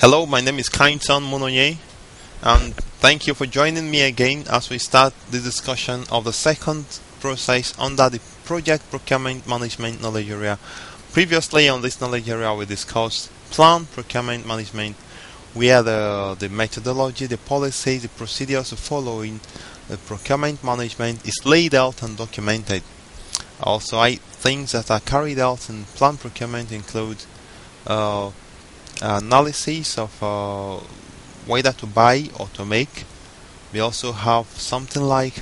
Hello, my name is Kainton Monoye, and thank you for joining me again as we start the discussion of the second process under the Project Procurement Management knowledge area. Previously on this knowledge area we discussed Plan Procurement Management, where the methodology, the policies, the procedures to follow in the procurement management is laid out and documented. Also, things that are carried out in Plan Procurement include analysis of whether to buy or to make. We also have something like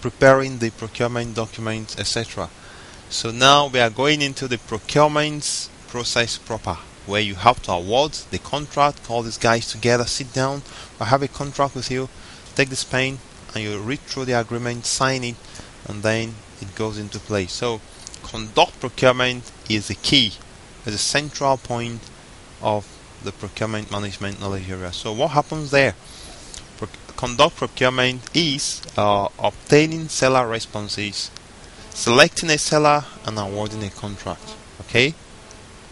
preparing the procurement documents, etc. So now we are going into the procurement process proper, where you have to award the contract, call these guys together, sit down, I have a contract with you, take this pen and you read through the agreement, sign it, and then it goes into place. So conduct procurement is the key, is a central point of the procurement management knowledge area. So what happens there? Conduct procurement is obtaining seller responses, selecting a seller, and awarding a contract. Okay,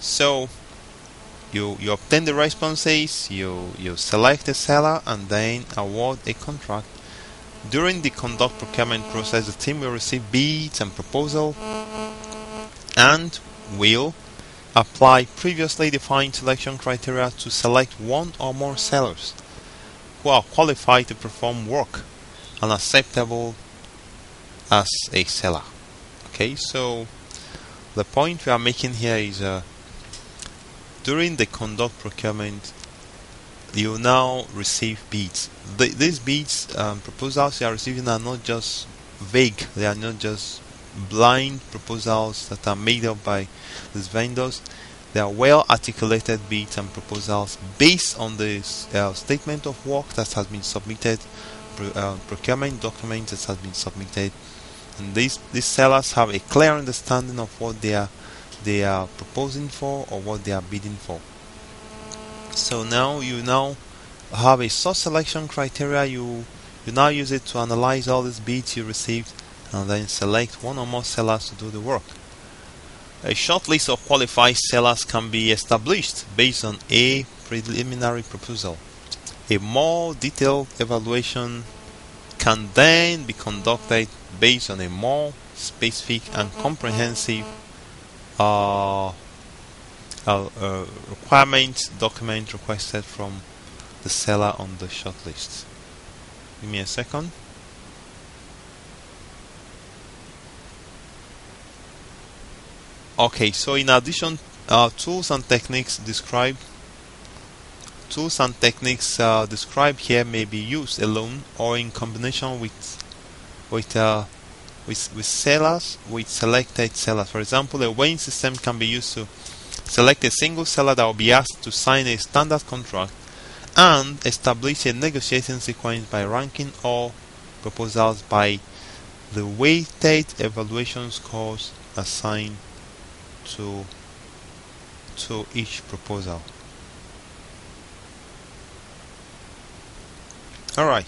so you obtain the responses, you select a seller, and then award a contract. During the conduct procurement process, the team will receive bids and proposal and will apply previously defined selection criteria to select one or more sellers who are qualified to perform work and acceptable as a seller. Okay, so the point we are making here is during the conduct procurement, you now receive bids. These bids proposals you are receiving are not just vague, they are not just blind proposals that are made up by these vendors. They are well articulated bids and proposals based on the statement of work that has been submitted, procurement document that has been submitted, and these sellers have a clear understanding of what they are proposing for or what they are bidding for. So now you have a source selection criteria. You now use it to analyze all these bids you received and then select one or more sellers to do the work. A short list of qualified sellers can be established based on a preliminary proposal. A more detailed evaluation can then be conducted based on a more specific and comprehensive requirement document requested from the seller on the short list. Give me a second. Okay, so in addition, tools and techniques described here may be used alone or in combination with sellers, with selected sellers. For example, a weighing system can be used to select a single seller that will be asked to sign a standard contract and establish a negotiating sequence by ranking all proposals by the weighted evaluation scores assigned to each proposal. Alright,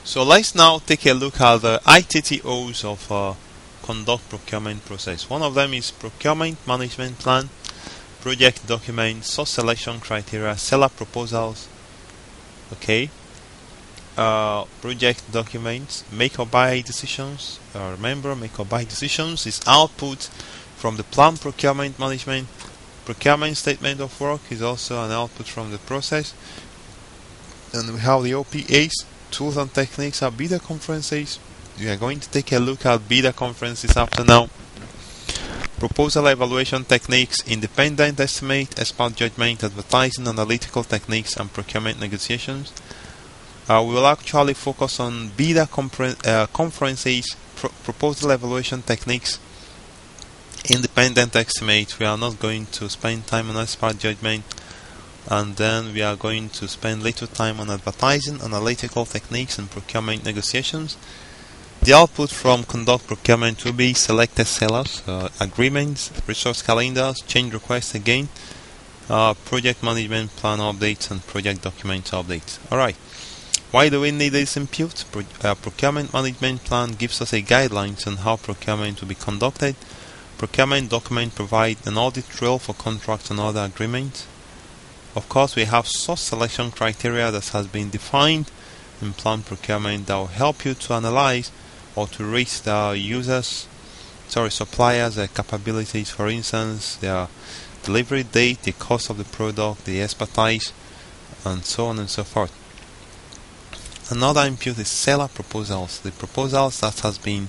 so let's now take a look at the ITTOs of conduct procurement process. One of them is Procurement Management Plan, project document, source selection criteria, seller proposals. Okay, project documents, make or buy decisions. Remember, make or buy decisions is output from the Plan Procurement Management. Procurement Statement of Work is also an output from the process. And we have the OPAs, tools and techniques, are bidder conferences. We are going to take a look at bidder conferences after now. Proposal evaluation techniques, independent estimate, expert judgment, advertising, analytical techniques, and procurement negotiations. We will actually focus on bidder conferences, proposal evaluation techniques, independent estimate. We are not going to spend time on expert judgment, and then we are going to spend little time on advertising, analytical techniques, and procurement negotiations. The output from conduct procurement will be selected sellers, agreements, resource calendars, change requests again, project management plan updates, and project documents updates. Alright, why do we need this input? Procurement management plan gives us a guidelines on how procurement will be conducted. procurement document provide an audit trail for contracts and other agreements. Of course, we have source selection criteria that has been defined in planned procurement that will help you to analyze or to rate the suppliers' capabilities, for instance, their delivery date, the cost of the product, the expertise, and so on and so forth. Another input is seller proposals. The proposals that has been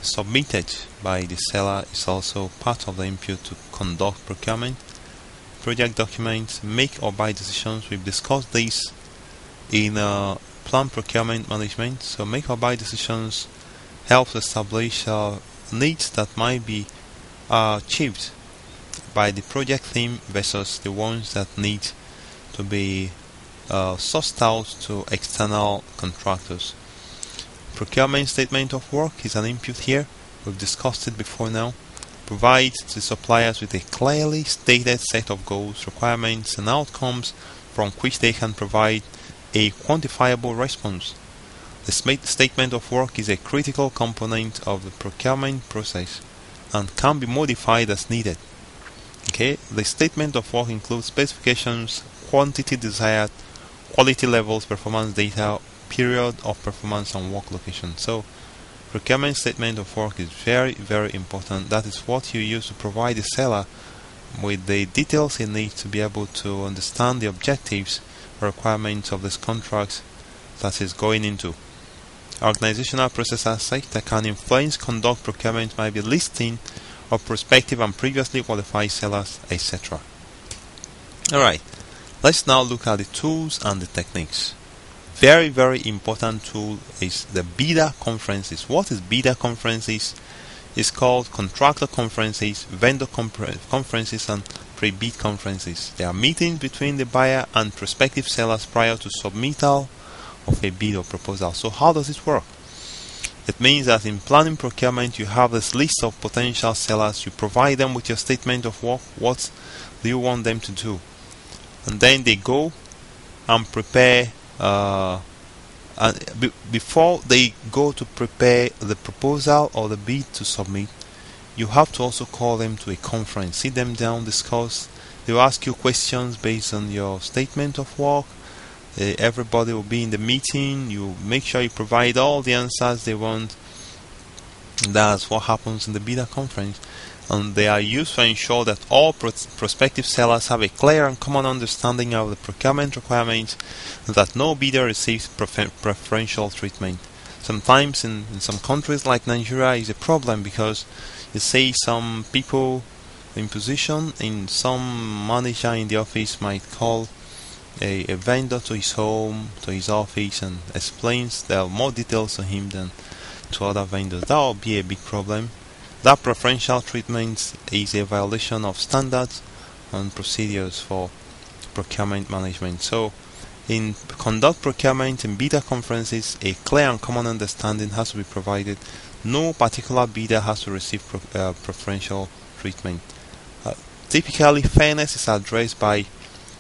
submitted by the seller is also part of the input to conduct procurement. Project documents, make or buy decisions. We've discussed this in planned procurement management. So make or buy decisions helps establish needs that might be achieved by the project theme versus the ones that need to be sourced out to external contractors. Procurement Statement of Work is an input here. We've discussed it before now. Provides the suppliers with a clearly stated set of goals, requirements, and outcomes from which they can provide a quantifiable response. The Statement of Work is a critical component of the procurement process and can be modified as needed. Okay, the Statement of Work includes specifications, quantity desired, quality levels, performance data, period of performance, and work location. So Procurement Statement of Work is very, very important. That is what you use to provide the seller with the details he needs to be able to understand the objectives or requirements of this contract that is going into. Organizational process aspects that can influence conduct procurement might be listing of prospective and previously qualified sellers, etc. Alright, let's now look at the tools and the techniques. Very, very important tool is the bidder conferences. What is bidder conferences? It's called contractor conferences, vendor conferences, and prebid conferences. They are meetings between the buyer and prospective sellers prior to submittal of a bid or proposal. So how does it work? It means that in planning procurement, you have this list of potential sellers. You provide them with your statement of work. What do you want them to do? And then they go and prepare. Before they go to prepare the proposal or the bid to submit, you have to also call them to a conference, sit them down, discuss. They will ask you questions based on your statement of work. Everybody will be in the meeting. You make sure you provide all the answers they want. That's what happens in the bidder conference, and they are used to ensure that all prospective sellers have a clear and common understanding of the procurement requirements and that no bidder receives preferential treatment. Sometimes in some countries like Nigeria is a problem because you see some people in position, in some manager in the office might call a vendor to his home, to his office, and explains there are more details to him than to other vendors. That will be a big problem. That preferential treatment is a violation of standards and procedures for procurement management. So in conduct procurement in bidder conferences, a clear and common understanding has to be provided. No particular bidder has to receive preferential treatment. Typically, fairness is addressed by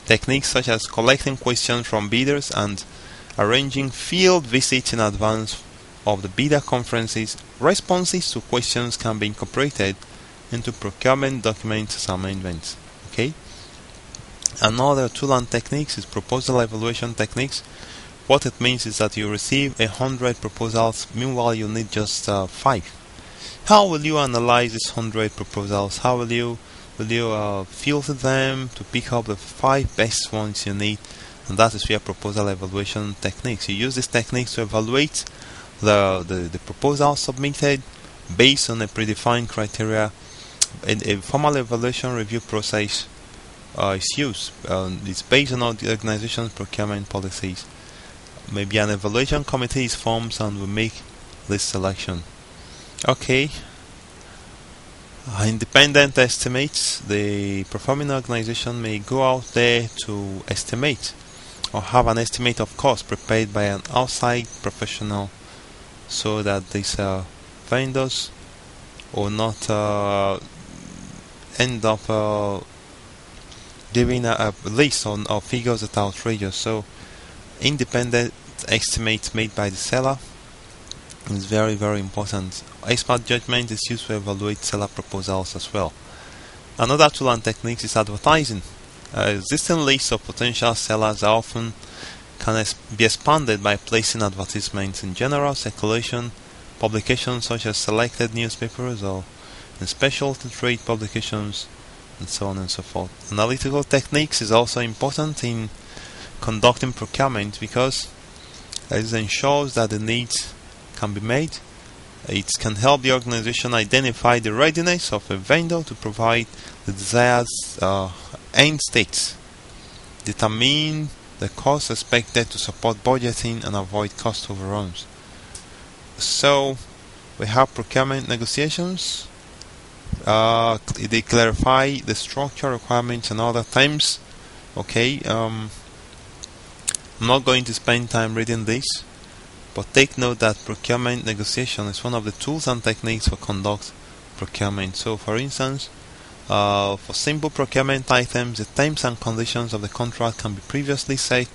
techniques such as collecting questions from bidders and arranging field visits in advance of the bidder conferences. Responses to questions can be incorporated into procurement documents as amendments. Okay. Another tool and techniques is proposal evaluation techniques. What it means is that you receive 100 proposals, meanwhile you need just 5. How will you analyze these 100 proposals? How will you filter them to pick up the 5 best ones you need? And that is where proposal evaluation techniques. You use these techniques to evaluate the proposal submitted based on a predefined criteria. A formal evaluation review process is used. It's based on the organization's procurement policies. Maybe an evaluation committee is formed and will make this selection. Okay. Independent estimates. The performing organization may go out there to estimate or have an estimate of cost prepared by an outside professional, so that these vendors will not end up giving a list of figures that are outrageous. So independent estimates made by the seller It's very, very important. Expert judgment is used to evaluate seller proposals as well. Another tool and technique is advertising. Existing lists of potential sellers often can be expanded by placing advertisements in general circulation, publications such as selected newspapers or in specialty trade publications, and so on and so forth. Analytical techniques is also important in conducting procurement because it ensures that the needs can be met. It can help the organization identify the readiness of a vendor to provide the desired end states, determine the cost expected to support budgeting and avoid cost overruns. So we have procurement negotiations. They clarify the structure requirements and other terms. Okay, I'm not going to spend time reading this, but take note that procurement negotiation is one of the tools and techniques for conduct procurement. So for instance, for simple procurement items, the terms and conditions of the contract can be previously set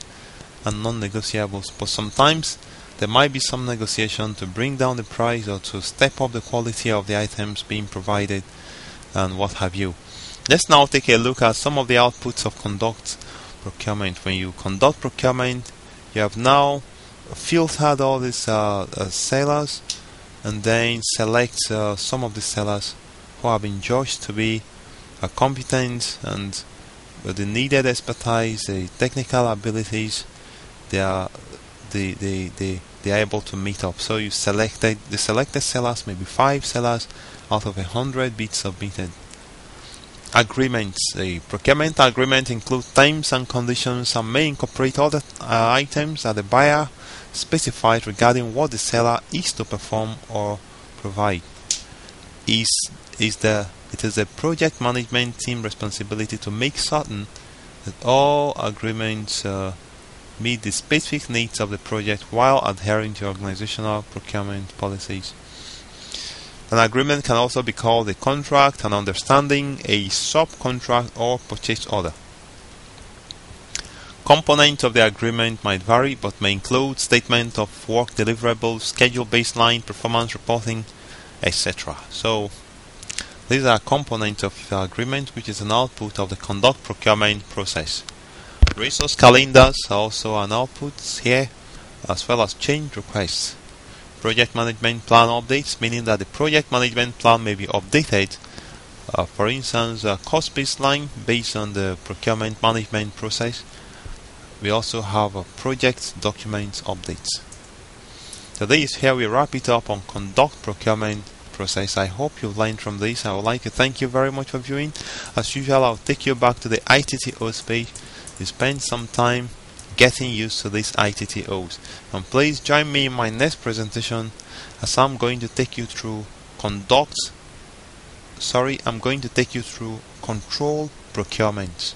and non-negotiables, but sometimes there might be some negotiation to bring down the price or to step up the quality of the items being provided and what have you. Let's now take a look at some of the outputs of conduct procurement. When you conduct procurement, you have now filtered all these sellers and then select some of the sellers who have been judged to be competent and with the needed expertise, the technical abilities, they are able to meet up. So you selected the selected sellers, maybe 5 sellers out of 100 bids submitted. Agreements. A procurement agreement includes terms and conditions and may incorporate other items that the buyer specified regarding what the seller is to perform or provide. It is the project management team responsibility to make certain that all agreements meet the specific needs of the project while adhering to organizational procurement policies. An agreement can also be called a contract, an understanding, a subcontract, or purchase order. Components of the agreement might vary but may include statement of work deliverables, schedule baseline, performance reporting, etc. So these are components of the agreement, which is an output of the conduct procurement process. Resource calendars are also an output here, as well as change requests. Project management plan updates, meaning that the project management plan may be updated. For instance, a cost baseline based on the procurement management process. We also have a project documents updates. So this is here we wrap it up on conduct procurement process. I hope you've learned from this. I would like to thank you very much for viewing. As usual, I'll take you back to the ITTOs page. You spend some time getting used to these ITTOs, and please join me in my next presentation as I'm going to take you through control procurement.